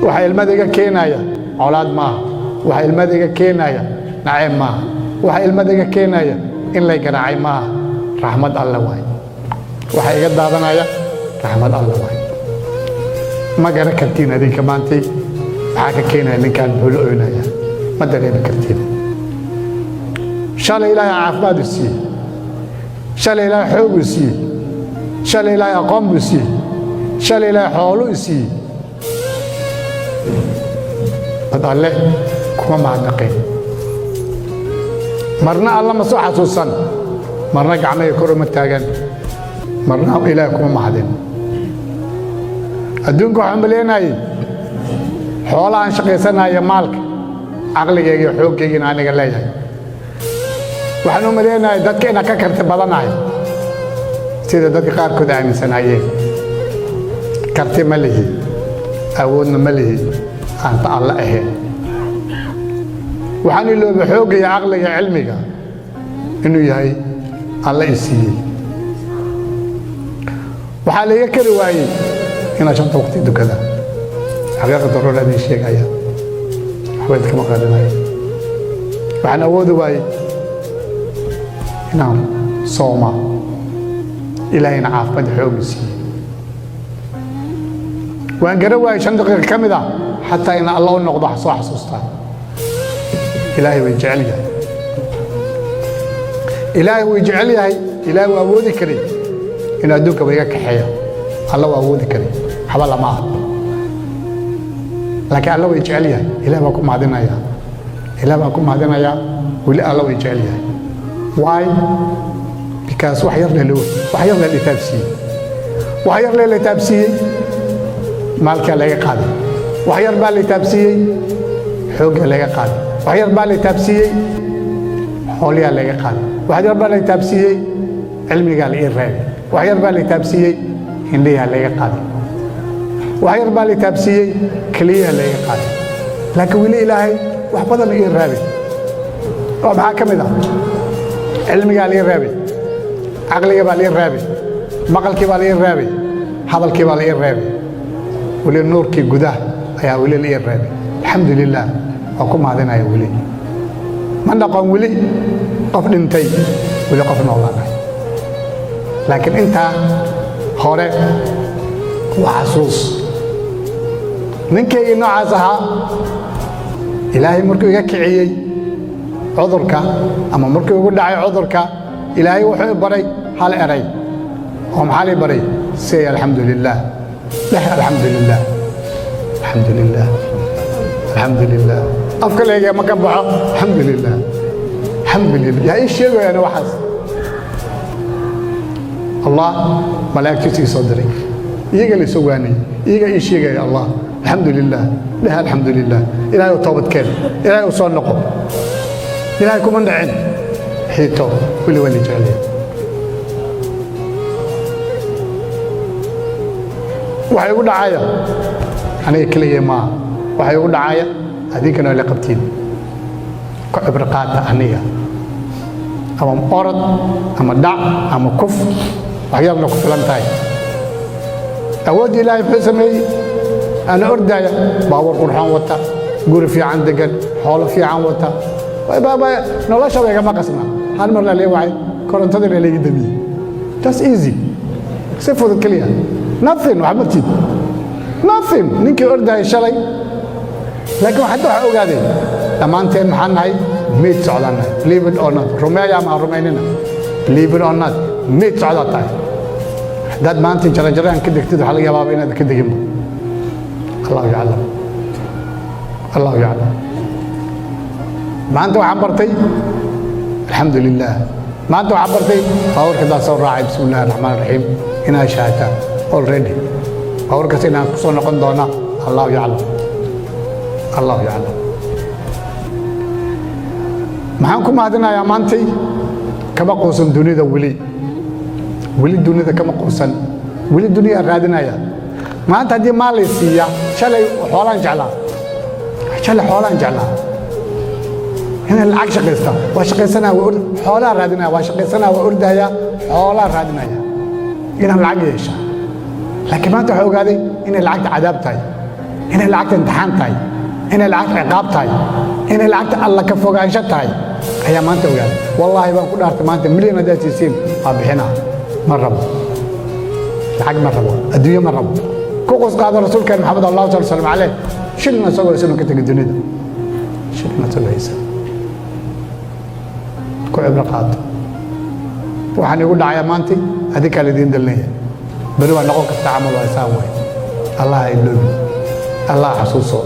waxa ilmadiga keenaya awlaad ma waxa ilmadiga keenaya nacayb ma waxa ilmadiga keenaya in la garaacay ma rahmad Allah waay waxa iga daadanaya rahmad Allah waay ma garan kartiin adinka maantay waxa ka keenaya ninkan bulu oynaya ma dareemi kartiin shalay ilaahay caafimaad u siiyey shalay ilaahay xoog u siiyey shalay ilaahay aqoon u siiyey shalay ilaahay xoolo u siiyey alle kuma mahadnaqeen marna alla ma soo xasuusan marna gacmaha kor uma taagan marna ilaahay kuma mahadin adduunka waxaan maleenayay xoolahan shaqaysanaya maalka aqligayga iyo xoogayga aniga leeyahay waxaan u maleenayay dadka inaan ka karti badanahay sida dadka qaarkood aaminsanayeen karti ma lihi awoodna ma lihi أنت الله أهل وحني لو بحوق يا عقل يا علمك إنه يهي الله يسيء وحالي يكر واي هنا شنطة وقتي دو كذا حقيقة ضرورة هذه الشيء هيا حوالي كما قالنا وحنا أود واي هنا صوما إلى هنا عاف بد حوق يسيء وأن قروا واي شنطة كم ذا حتى إن الله نقضى صح سوستان إلهي ويجعلها إلهي ويجعلها إلهي وأبودي كريم إن أدوك وياك حياة الله وأبودي كريم حبلا معه لكن الله ويجعلها إلهي وأكون معدنا يا إلهي وأكون معدنا يا ولا الله ويجعلها why because وحير لي تابسي وحير لي تابسي مالك لا يقادر وحير بالي تابسيي حوق لغا قاد وحير بالي تابسيي حوليا لغا قاد وحير بالي تابسيي علمي قال ايه رابي وحير بالي تابسيي هنديها لغا قاد وحير بالي تابسيي كليها لغا قاد لكن ولي الهي وحبضل ايه رابي ومحا كمدا علمي قال ايه رابي عقلي قال ايه رابي مقلكي قال ايه رابي حضلكي قال ايه رابي ولي النور كي قداه يا ولي الإيرابي الحمد لله وكم هذا يا ولي من نقوم ولي قفل انتي ولي قفل الله لكن انت خارق وحسوس من كي نعزها إلهي مركو يكعي عذرك أما مركو يقول دعي عذرك إلهي وحي بري حال أري هم حالي بري سي الحمد لله لا الحمد لله الحمد لله الحمد لله أفكر لي ما كان بحق الحمد لله الحمد لله يا إيش شيء أنا وحس الله ملائكتي صدري يجي لي سواني يجي إيش يا الله الحمد لله لها الحمد لله إلهي وطابت كان إلهي وصار نقو إلهي كمان دعين حيتو ولي جالي وحيقول دعاية أنا كليه ما وحيقول دعاية هذيك أنا اللي قبتين كعبرقات أهنية أما أرض أما دع أما كف وحيقول لك فلانتاي أود إلهي في سمي أنا أردايا باور قرحان وتا قول في عندك حول في عن وتا بابا نلا شوية ما قسنا هالمرة اللي وعي كورنتو اللي يدمي just easy except for the clear nothing وحبتي nothing ninkii orday shalay laakiin waxa waxa ogaaday dhamaanteen maxaan nahay mid socdana believe it or not rumeeya ma rumeynina believe it or not mid socdata dad maanta jarajaraan ka degtid waxa laga yaabaa inaad ka degin Allah ya'lam maanta waxaan bartay alxamdulillah maanta waxaan bartay hawrka daa soo raacay bismillaahir rahmaanir rahiim inaa shaata already hawrka inaan ku soo noqon doona Allah ya'lam maxaan ku mahadinayaa maantay kama quusan dunida weli dunida kama quusan weli dunia raadinaya maanta haddii maal la siiya shalay xoolaan jeclaa هنا العكس قصة وشقيسنا حولا رادنا وشقيسنا وأردايا حولا رادنا هنا العكس يشا لكن ما تحوق هذه هنا العكس عذاب تاي inay lacagta imtixaan tahay inay lacagta ciqaab tahay inay lacagta alla ka fogaansho tahay ayaa maanta ogaaday wallaahi baan ku dhaartay maanta milyan haddaad siisiin waa bixinaa ma rabo lacag ma rabo adduunyo ma rabo ku qos qaado rasuulkeen maxamed allahu taala salam caleyh shilna isagoo isagoo ka tegay dunida shilna isagoo haysa ku cibro qaato waxaan igu dhacayaa maanta adinkaa laidiin dalnaya beri waa noqon karta camal waa isaan way allah ha iloobi allah xasuuso